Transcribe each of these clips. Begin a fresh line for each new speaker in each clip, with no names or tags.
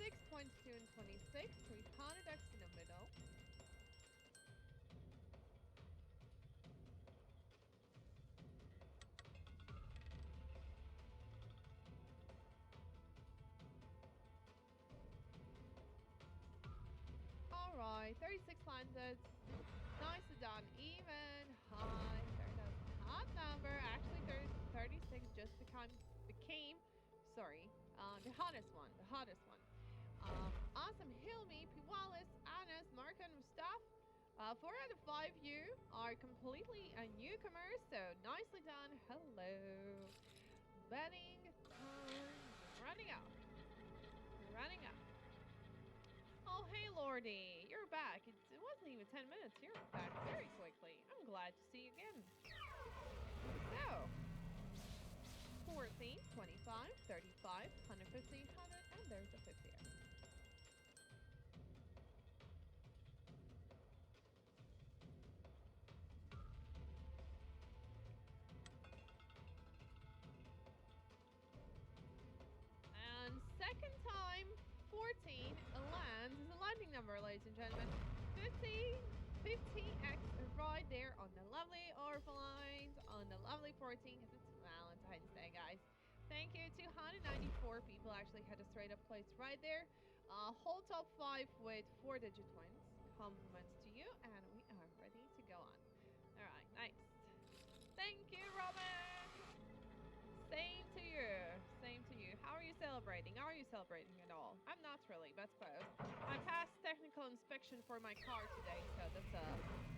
36, 22, and 26. 300x in the middle. All right, 36 landed. Nicely done. Even high. There goes the hot number. Actually, 36 just became, sorry, the hottest one. The hottest one. Awesome. Hilmi, P. Wallace, Anas, Mark, and Mustafa. 4 out of 5 you are completely a newcomer, so nicely done. Hello. Betting time. Running up. Running up. Oh, hey, Lordy. You're back. It wasn't even 10 minutes. You're back very quickly. I'm glad to see you again. So, 14, 25, 35, 150, 100, and there's a 50. And second time, 14 lands is a landing number, ladies and gentlemen. 50, 50x right there on the lovely Orphan lines, on the lovely 14, because it's Valentine's Day, guys. Thank you. 294 people actually had a straight up place right there. Whole top 5 with 4-digit wins. Compliments to you, and we are ready to go on. All right, nice. Thank you, Robin. Same to you. Same to you. How are you celebrating? Are you celebrating at all? I'm not really, but close. I passed technical inspection for my car today, so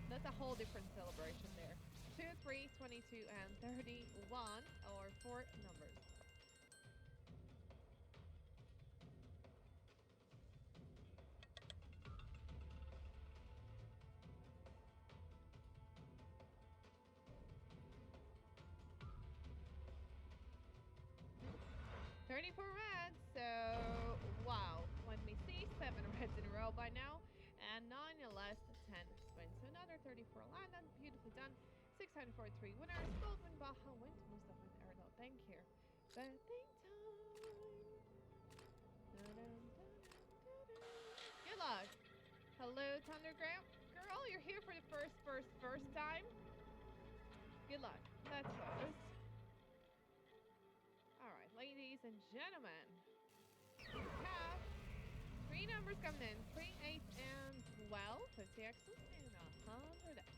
that's a whole different celebration there. 2, 3, 22, and 31, or 4 numbers. $34 reds. So, wow. When we see 7 reds in a row by now, and 9 less 10 spins. So another 34 landed. Beautifully done. 643 winners. Goldman, Baja, went Mustafa, and Erdo. Thank you. Betting time. Good luck. Hello, Thunder Girl. You're here for the first time. Good luck. That's close. All right, ladies and gentlemen, we have 3 numbers coming in: 3, 8, and 12, 50 X's, and 100 X.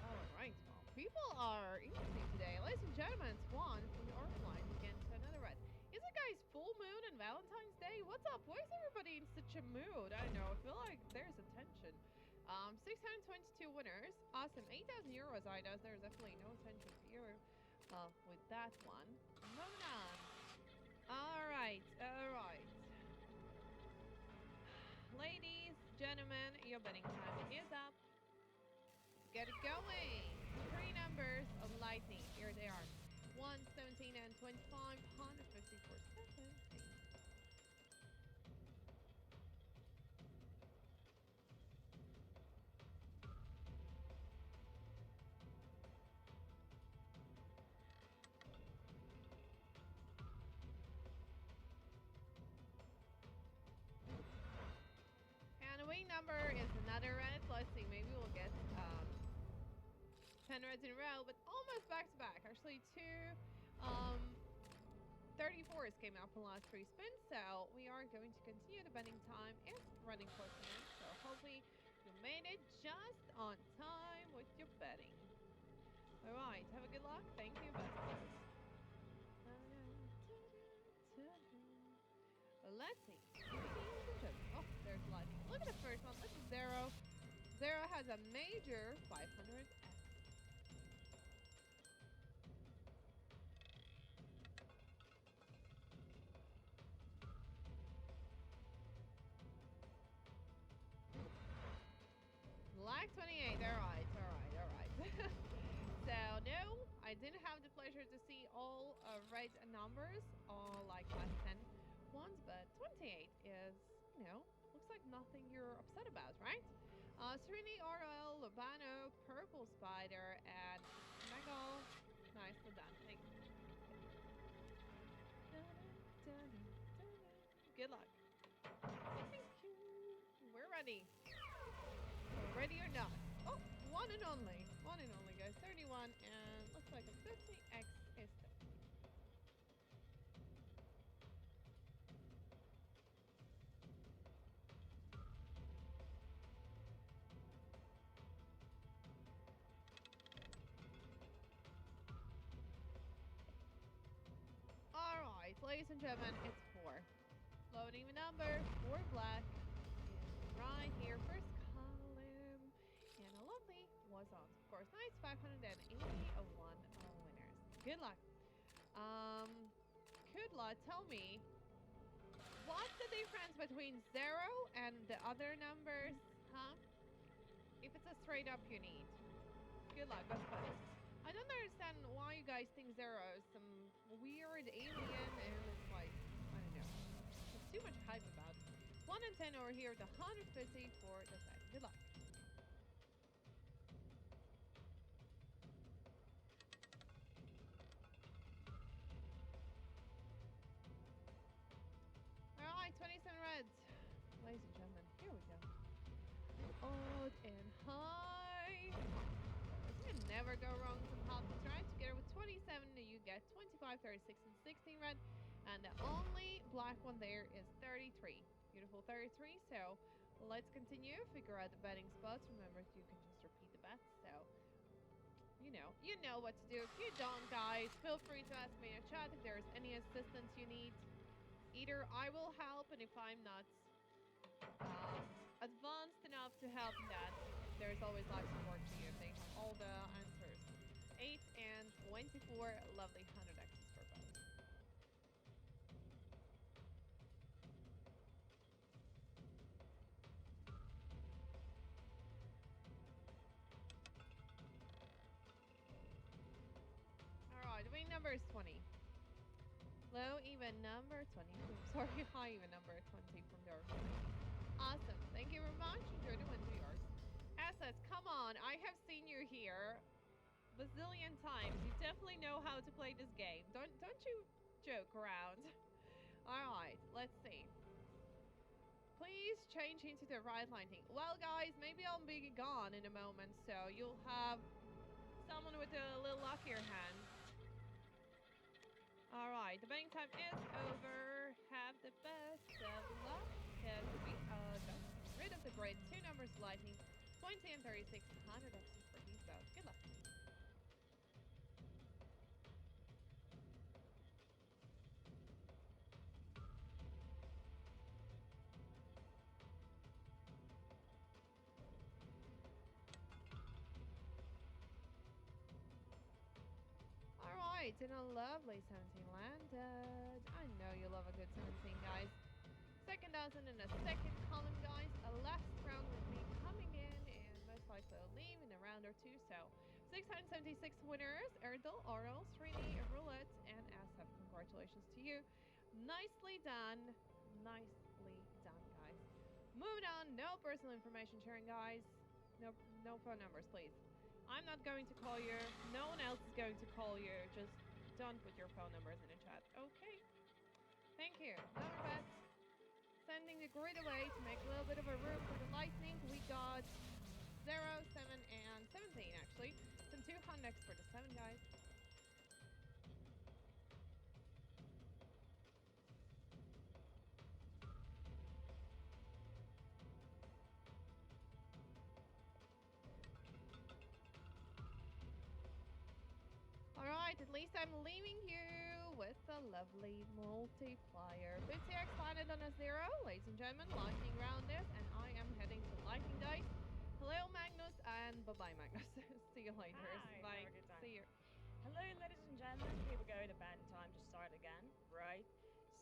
All right, well, people are interesting today. Ladies and gentlemen, it's Juan from the Orc line against another red. Is it, guys, full moon and Valentine's Day? What's up? Why is everybody in such a mood? I don't know. I feel like there's a tension. 622 winners. Awesome. 8,000 euros, Idas. There's definitely no tension here with that one. Moving on. All right. All right. Ladies, gentlemen, your betting time is up. Get it going. 3 numbers of lightning. Here they are. 1, 17, and 25. 150 for 70. And the winning number is another red. Let's see. Maybe we'll get 10 reds in a row, but almost back to back. Actually, 2 34s came out from the last 3 spins, so we are going to continue. The betting time is running close to end, so hopefully you made it just on time with your betting. All right, have a good luck. Thank you, best players. Let's see. Oh, there's lightning. Look at the first one. Look at Zero. Zero has a major 500. Black 28. All right, all right, all right. So, no, I didn't have the pleasure to see all red numbers, all like last 10 ones, but 28 is know, looks like nothing you're upset about, right? Srini, RL, Lobano, Purple Spider, and Megal. Nicely done. Thank Good luck. Thank you. We're ready. Ready or not? Oh, one and only. One and only, guys. 31, and looks like a 50x is there. All right, ladies and gentlemen, it's 4. Loading the number, 4 black. And right here, first column. And a lovely was on. Of course, nice 581 winners. Good luck. Um, good luck. Tell me, what's the difference between 0 and the other numbers? Huh? If it's a straight up you need. Good luck, let's post. I don't understand why you guys think 0 is some weird alien and it's like, I don't know. There's too much hype about it. 1 and 10 over here, the 150 for the set. Good luck. Alright, 27 reds. Ladies and gentlemen, here we go. Odd and high. You can never go wrong with some hotness, right? Together with 27, you get 25, 36, and 16 red. And the only black one there is 33. Beautiful 33. So let's continue. Figure out the betting spots. Remember, you can just repeat the bets. So you know what to do. If you don't, guys, feel free to ask me in a chat if there's any assistance you need. Either I will help, and if I'm not um, advanced enough to help in that, there's always live support for you if they have all the answers. 8 and 24, lovely 100x's for both. Alright, the winning number is 20. Low even number 20. Sorry, high even number 20 from your. Awesome. Thank you very much. Enjoy the win to yours. Assets, come on. I have seen you here bazillion times. You definitely know how to play this game. Don't you joke around. Alright, let's see. Please change into the right lighting. Well, guys, maybe I'll be gone in a moment, so you'll have someone with a little luckier hand. Alright, the betting time is over. Have the best of luck. Can we go rid of the grid? 2 numbers lighting. 20 and 36. 100 X's for these both. Good luck. Alright, and a lovely 17 landed. I know you love a good 17, guys. Second dozen in a second column, guys. A last round with me coming in, and most likely I'll leave in a round or two. So, 676 winners. Erdal, Oral, Srini, Roulette, and Asaf. Congratulations to you. Nicely done. Nicely done, guys. Moving on. No personal information sharing, guys. No phone numbers, please. I'm not going to call you. No one else is going to call you. Just don't put your phone numbers in the chat. Okay. Thank you. Number bets. Sending the grid away to make a little bit of a room for the lightning. We got 0, 7, and 17, actually. Some 200x for the 7, guys. Alright, at least I'm leaving you with a lovely multiplier. 50x landed on a 0. Ladies and gentlemen, lightning round this, and I am heading to lightning dice. Hello, Magnus, and bye-bye, Magnus. See you later.
Hi,
Bye.
have a good time.
See you.
Hello, ladies and gentlemen. Here we go. The band time to start again, right?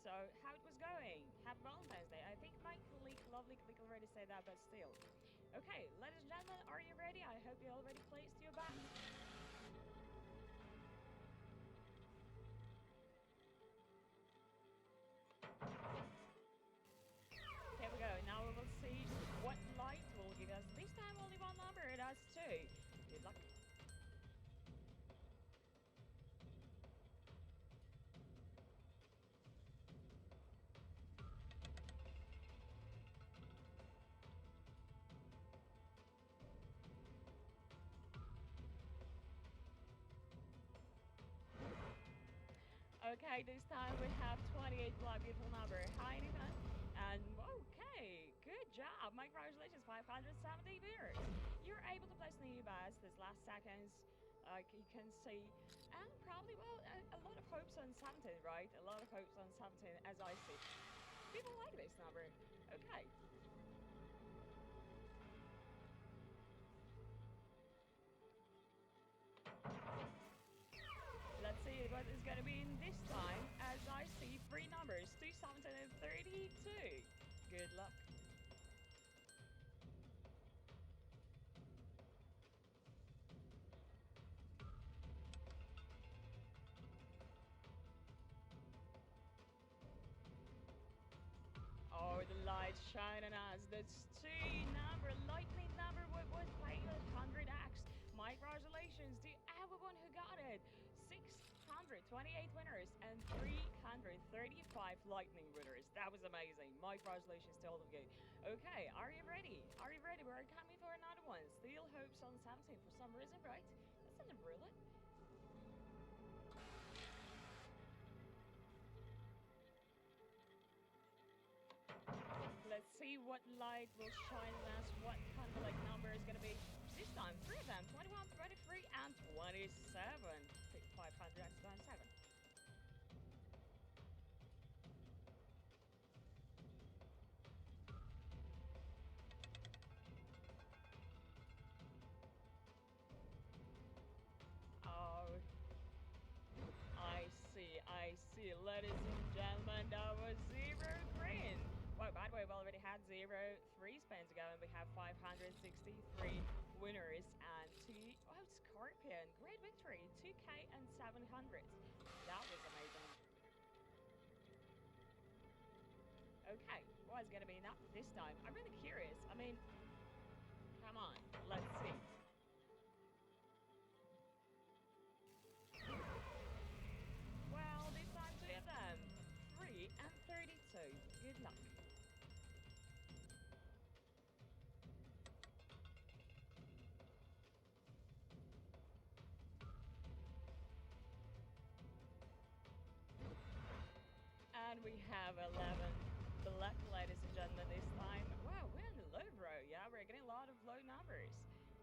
So, how it was going? Happy Valentine's Day. I think my colleague, lovely colleague, already said that, but still. Okay, ladies and gentlemen, are you ready? I hope you already placed your bets. Here we go. last two. Good luck. Okay, this time we have 28 black, beautiful number. Hi, Nathan. And okay, good job. My congratulations, 570 viewers. You're able to place new bets this last seconds. Like you can see, and probably, well, a lot of hopes on 17, right? A lot of hopes on 17, as I see. People like this number. Okay. Let's see what is going to be in this time, as I see three numbers, 2, 17, and 32. Good luck. Oh, the lights shine on us. That's two number, lightning number, what was playing with 100x. My congratulations to everyone who got it. 628 winners and 335 lightning winners. That was amazing. My congratulations to all of you. Okay, are you ready? Are you ready? We're coming for another one. Still hopes on 17 for some reason, right? That's not a roulette. Let's see what light will shine on us, what kind of like number is going to be. This time, three of them, 21, 23, and 27. 500 x 27. Oh, I see. Ladies and gentlemen, that was zero green. Well, by the way, we already had zero 3 spins ago, and we have 563 winners and two. Oh, Scorpion, great victory, 2K and 700. That was amazing. Okay, what's gonna be enough this time? I'm really curious. I mean, come on, let's see. Well, this time two of them, 3 and 32. Good luck. And we have 11 black, ladies and gentlemen, this time. Wow, we're in the low row. Yeah, we're getting a lot of low numbers.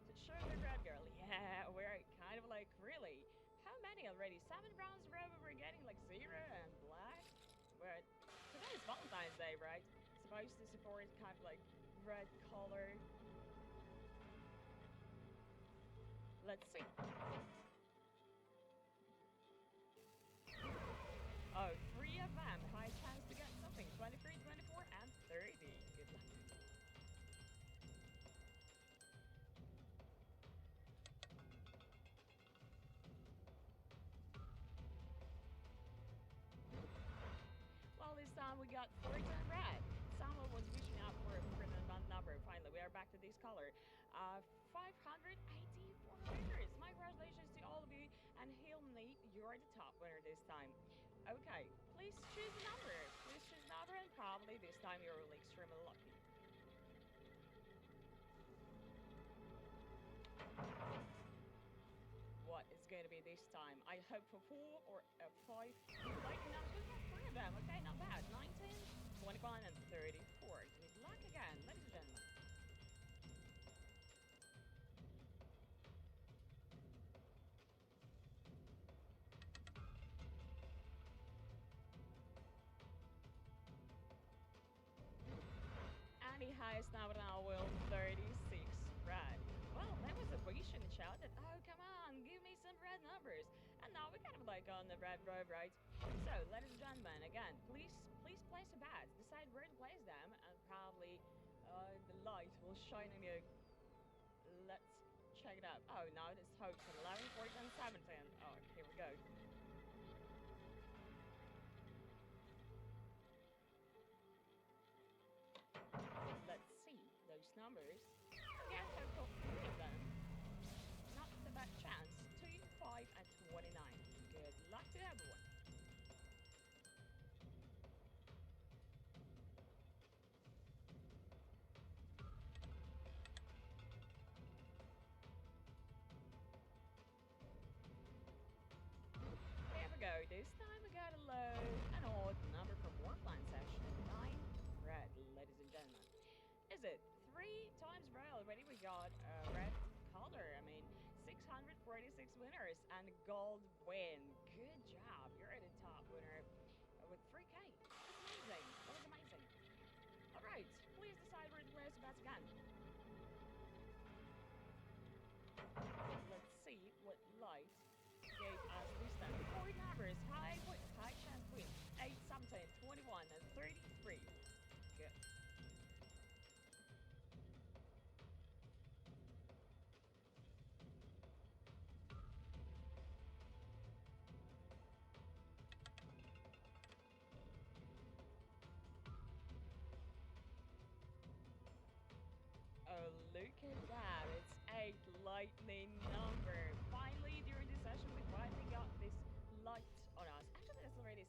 So show the red girl. Yeah, we're kind of like, really? How many already? 7 rounds in a row we're getting like zero and black? But today is Valentine's Day, right? Supposed to support kind of like red color. Let's see. Oh, three of them. High chance to get something. 23, 24, and 30. Good luck. Well, this time we got 14 red. Someone was reaching out for a different number. Finally, we are back to this color. 584 winners. My congratulations to all of you. And Hail Nate, you're the top winner this time. Okay, please choose a number. Please choose a number, and probably this time you're really extremely lucky. What is going to be this time? I hope for 4 or 5. Like, no, just got 3 of them. Okay, not bad. 19, 21, and 34. Good luck again, ladies and gentlemen. And the highest number now will 36 red. Well, that was a wish in the chat that, oh, come on, give me some red numbers. And now we're kind of like on the red road, right? So, ladies and gentlemen, again, please place a bet. Decide where to place them, and probably the light will shine on you. Let's check it out. Oh, now it's hopes on 11, 14, and 17. Oh, here we go. Let's see those numbers. Yeah, hopeful 3 of them.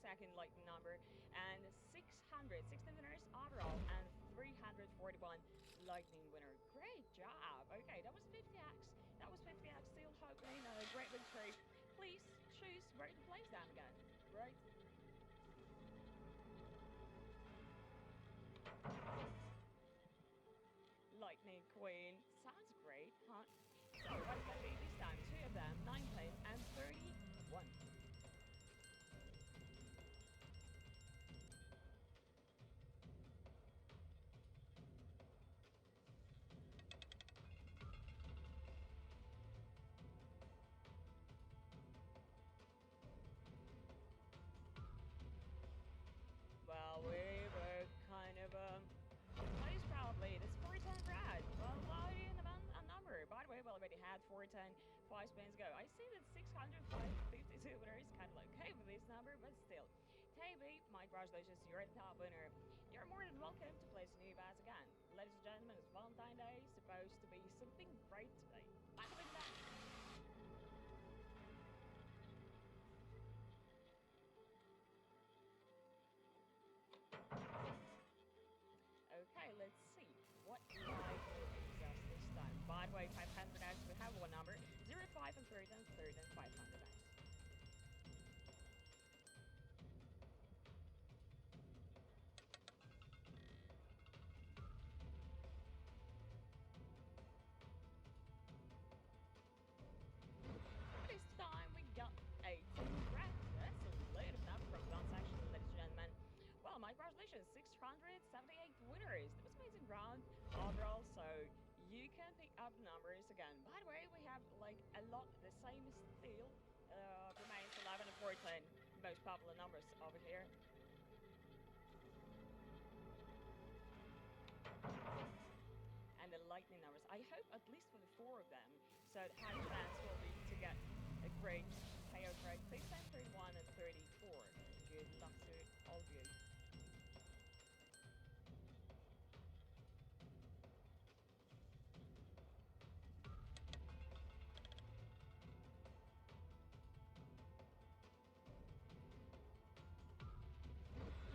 second lightning number, and 660 winners overall, and 341 lightning winner. Great job. Okay, that was 50x. That was 50x. Still hoping a great victory. Please choose where to place them again. Right? Lightning Queen. Sounds great, huh? So what's gonna be this time? Two of them, 19 and 31. Well, we were kind of close probably. That's 410 Brad. Well, lucky in a number. By the way, we already had 410 5 spins go. I see that 652 winner is kind of like okay with this number, but still. Taby, my congratulations, you're the top winner. You're more than welcome to place new bets again. Ladies and gentlemen, it's Valentine's Day, supposed to be something great today. Back with that. Okay, let's see. What live will be just this time? By the way, 500x, we have one number. 0, 5, and 30, and 30, and 500x. This time we got 18 racks. That's a lot of number from one section, ladies and gentlemen. Well, my congratulations, 678 winners. That was amazing round overall, so you can pick up numbers again. By the way, we have like a lot the same still. Remains 11 and 14, most popular numbers over here. And the lightning numbers. I hope at least for the four of them, so the high chance will be to get a great payout rate. Please send 31 and 34. Good luck to all of you.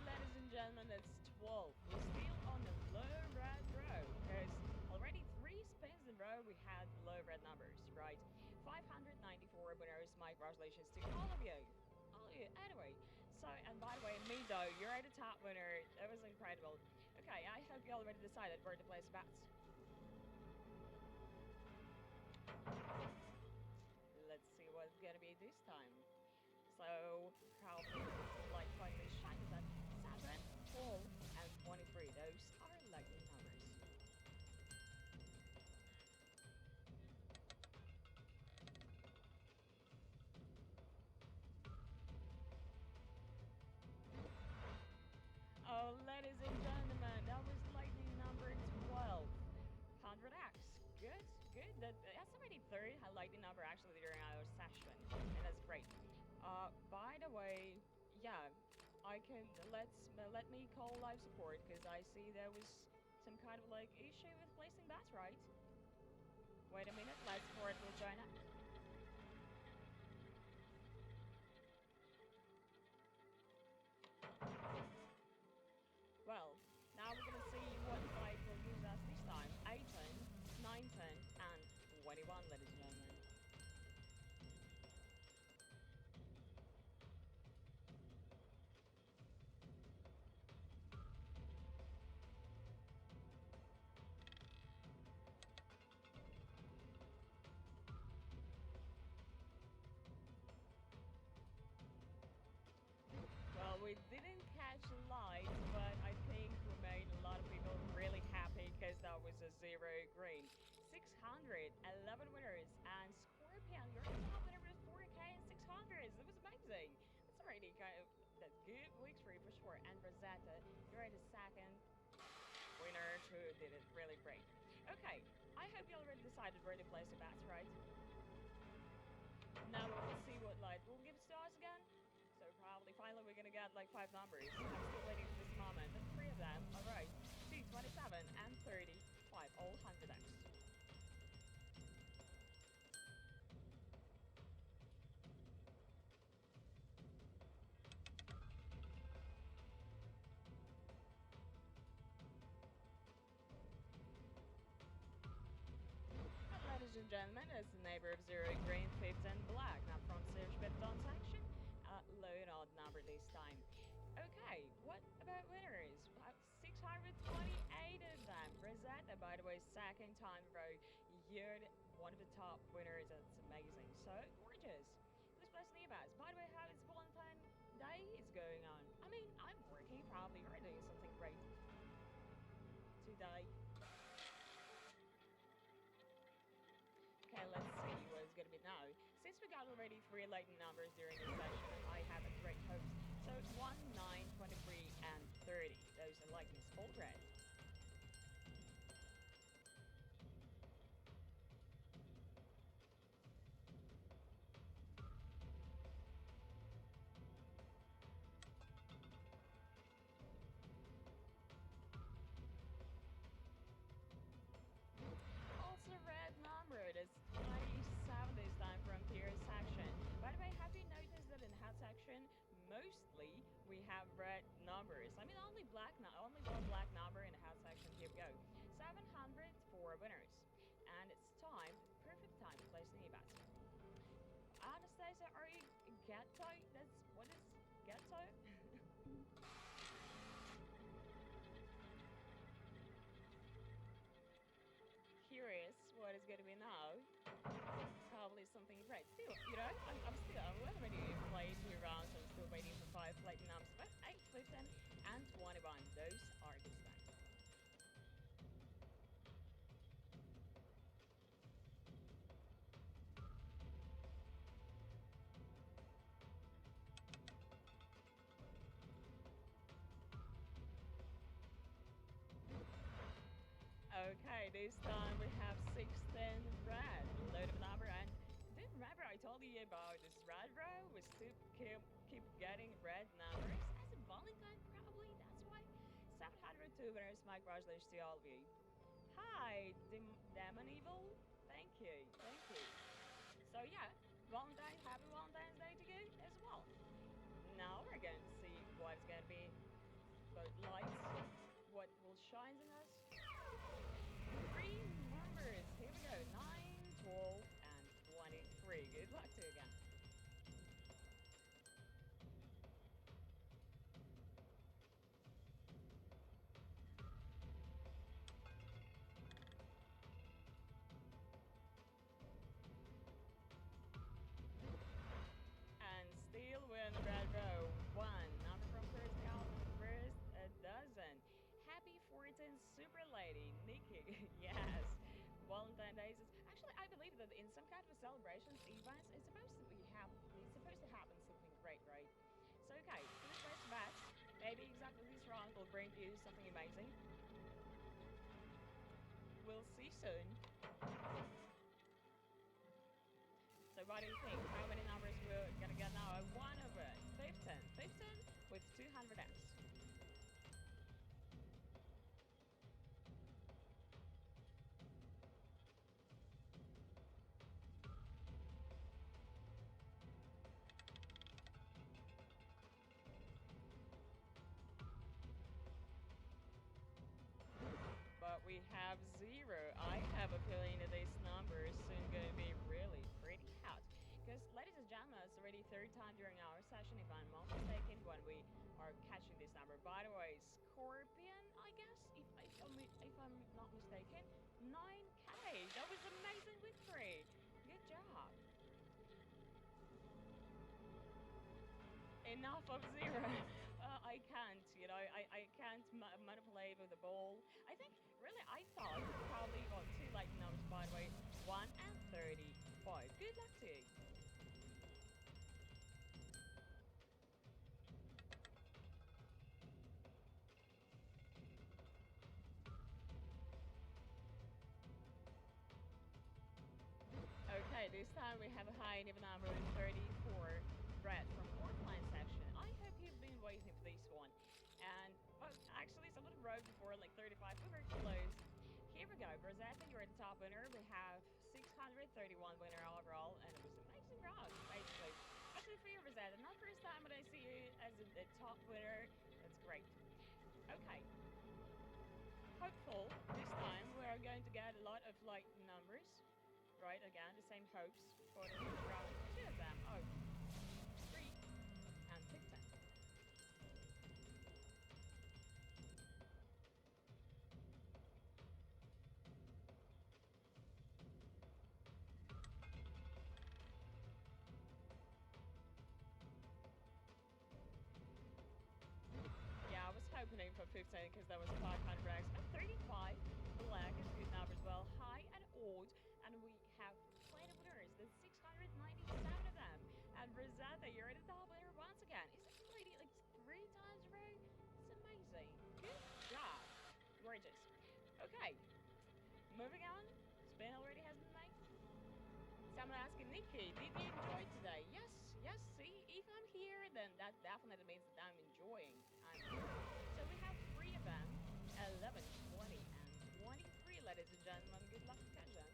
Ladies and gentlemen, it's 12. We're still on the low red row because already 3 spins in a row we had low red numbers, right? 594 winners. My congratulations to all of you. All of you. Anyway, so, and by the way, me though, you're the top winner. That was incredible. Okay, I hope you already decided where to place bets. Let's see what's gonna be this time. So probably like finally shine is at 7, 12, and 23. Those are lucky numbers. Oh, ladies and gentlemen, that was lightning number 12. 100x. Good, good. That's already third lightning number actually during our session, and that's great. By the way, yeah, I can let me call live support because I see there was some kind of like issue with placing bats, right? Wait a minute, live support will join up. Well, now we're gonna see what live will use us this time. 18, 19, and 21, ladies and gentlemen. Well, we didn't catch light, but I think we made a lot of people really happy because that was a zero green. 611 winners, and Scorpion, you're the top winner with 4K and 600s. That was amazing. That's already kind of that good victory for sure. And Rosetta, you're the second winner who did it really great. Okay, I hope you already decided where to place your bets, right? Now we will see what light will give to us again. So probably finally we're gonna get like 5 numbers. I'm still waiting for this moment. But 3 of them, alright. 2, 27, and 35, all 100x. and gentlemen, as the neighbor of zero, green, fifth, and black. Now from search but don't section, low and odd number this time. Okay, what about winners? 628 of them. Rosetta, by the way, second time in a row, you're one of the top winners. That's amazing. So gorgeous. Let's play Sneebas. By the way, how is Valentine Day is going on? I mean, I'm working. Probably you're doing something great today. Okay, let's see what it's gonna be now. Since we got already three lightning numbers during this session, I have a great hopes. So 1, 9, 23, and 30. Those are lightnings all red. Also red number. That's 97 this time from Pierce section. By the way, have you noticed that in the hat section, mostly we have red numbers? I mean, only one black number in the hat section. Here we go. 700 for winners. And it's time, perfect time to play Sneebats. Anastasia, are you ghetto? What is ghetto? Curious what is going to be now. Probably something great. Still, I'm already played 2 rounds. I'm still waiting for 5 lightning numbers. But 8, 15, and 21. Those are this time. Okay, this time we have 16 red. Load of number and did remember I told you about this red row? We still keep getting red numbers. As a Valentine, probably. That's why. 702 winners. My congratulations to all of you. Hi, Demon Evil. Thank you. Thank you. So yeah, happy Valentine's Day to you as well. Now we're going to see what's going to be about lights, what will shine in us. 3 numbers. Here we go. 9, 12, and 23. Good luck to you again. And still win the red row. 1. Number from first Calvin. First a dozen. Happy 14th Super Lady. Nikki. Yes. Valentine's Day is actually I believe that in some kind of celebrations events it's supposed to happen something great, right? So okay, finish first batch. Maybe exactly this round will bring you something amazing. We'll see soon. So what do you think? How many numbers we're gonna get now? One of it. 15. 15 with 200x. But we have 0. I have a feeling that this number is soon going to be really pretty hot. Because, ladies and gentlemen, it's already third time during our session, if I'm not mistaken, when we are catching this number. By the way, Scorpion, I guess, if I'm not mistaken, 9K. That was amazing victory. Good job. Enough of 0. I can't, I can't manipulate with the ball. I think, really, I thought probably got 2 like numbers, by the way, 1 and 35. Good luck to you. Okay, this time we have a high even number 34. Brad from Portland section. I hope you've been waiting for this one. And, well, actually, someone wrote before, like 35. We were close. Here we go. Rosetta, you're the top winner. We have 631 winner overall, and it was an amazing round, basically. Actually, for you, Rosetta, not first time when I see you as the top winner. That's great. Okay. Hopeful this time we are going to get a lot of like numbers, right? Again, the same hopes for the next round. Two of them. Oh, 3 and 6 then. Yeah, I was hoping for 15 because that was 500 X, but 35 black is good number as well, high and old, and we have plenty of winners. There's 697 of them, and Rosetta, you're the top winner once again. Is it lady like 3 times in a row? It's amazing. Good job. Gorgeous. Okay, moving on. Spin already has been made. Someone asking Nikki, did you enjoy today? Yes, yes. See, if I'm here, then that definitely means that I'm enjoying. So we have 3 of them, 11, 20, and 23, ladies and gentlemen. Good luck, cousin.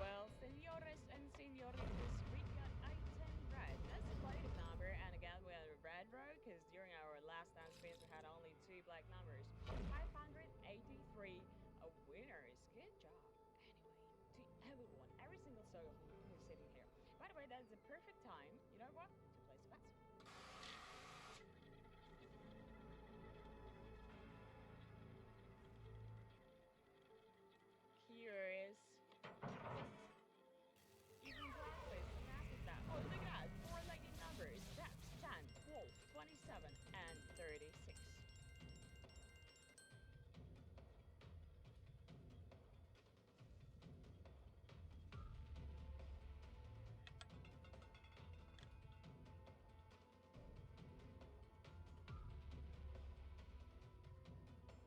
Well, senores and senoritas, we got item red. That's a plated number, and again, we had a red row because during our last 10 spins, we had only 2 black numbers. 583 winners. Good job. Anyway, to everyone, every single soul who's sitting here. By the way, that's the perfect time, you know what, to place a bet. Curious. Even breakfast, and after that. Oh, look at that. 4 lucky numbers. That's 10, 12, 27, and 36.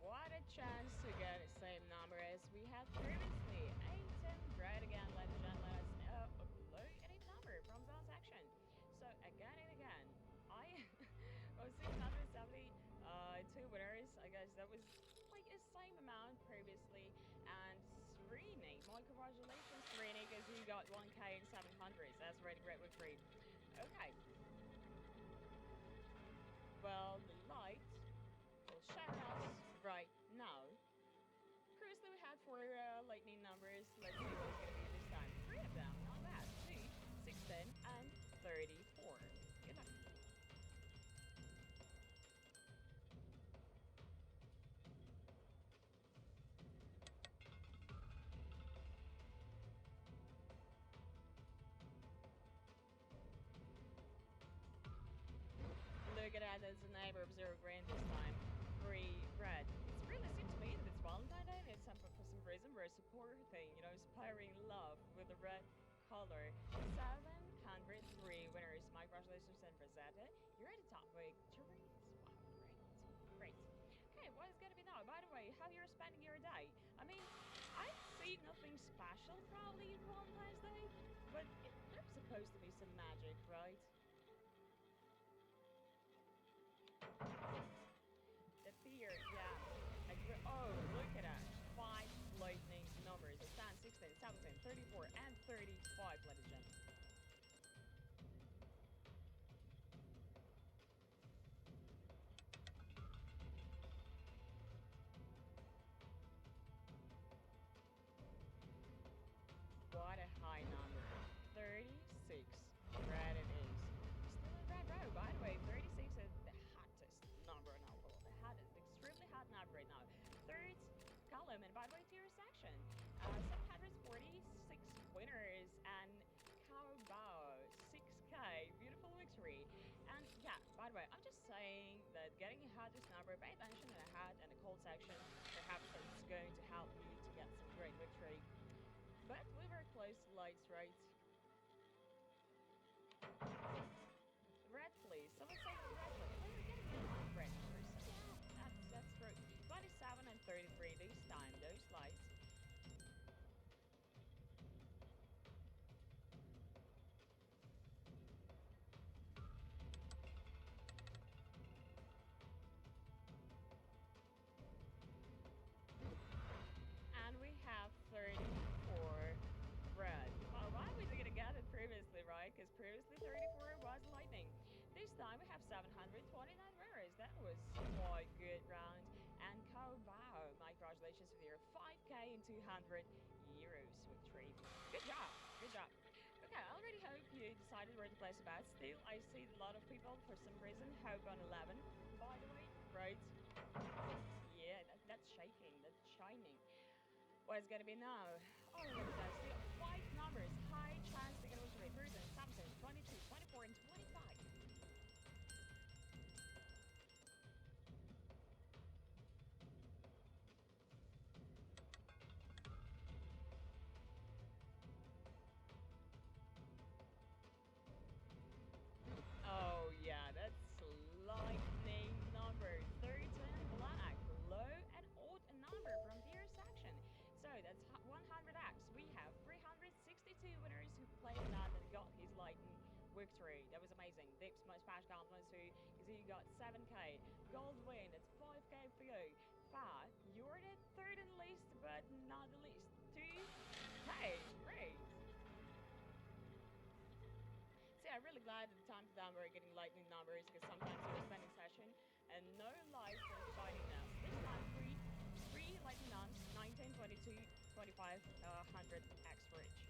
What a chance to get the same number as we had previously. 8 and right again, ladies and gentlemen. Look at a number from that section. So again and again, I was 670, 2 winners. I guess that was like the same amount previously. And Srini, my congratulations, Srini, because you got 1K and 700s. That's really great victory. Okay. Well, the light will shine us right now. Previously, we had 4 lightning numbers. Let's see what it's going to be this time. 3 of them, not bad. 2, 16, and 34. Good luck. Look at that, that's a neighbor of 0 grand this time. 3 red. It really seems to me that it's Valentine's Day and it's for some reason we're supporting, inspiring love with the red color. 703 winners. My congratulations and Rosetta. You're at the top victories. Wow, great. Great. Okay, what is gonna be now? By the way, how you're spending your day? I mean, I see nothing special probably in Valentine's Day, but there's supposed to be some magic, right? The fear, yeah. Oh, look at that. 5 lightning numbers. It's 10, 16, 17, 34, and 35, ladies and gentlemen. What a high number. 36. Red it is. Still a red row. By the way, 36 is the hottest number now. Well, the hottest, extremely hot number right now. Third column, and by the way, to your section. 746 winners, and how about 6K? Beautiful victory. And yeah, by the way, I'm just saying that getting a hottest number, pay attention to the hot and the cold section. Perhaps it's going to help you to get some great victory. But we were close to lights, right? Red, please. Someone say red, please. Oh, we're getting a lot of red numbers. Yeah, that's true. 27 and 33 this time, those lights. And we have 34 red. Well, why we 729 mirrors. That was quite good round. And Kaobao, my congratulations with your 5k and 200 euros victory. Good job. Good job. Okay, I already hope you decided where to place a bet. Still, I see a lot of people, for some reason, hope on 11, by the way, right? Yeah, that's shaking, that's shining. What is going to be now? Oh, look at that. Still 5 numbers. High chance to get a rate. 13, 17, 22, 24, and 25. Oh, yeah, that's lightning number 13 black. Low and odd number from their section. So that's 100x. We have 362 winners who played that and got his lightning victory. That was amazing. Dips, my smash compliments to you see you got 7k. Gold win, that's 5k for you. Fa, you're the third and least, but not the least. 2k. Great. See, I'm really glad at the time to time we're getting lightning numbers because sometimes you're spending session and no lights from shining us. This time, three lightning numbers, 19, 22, 25, 100 X for each.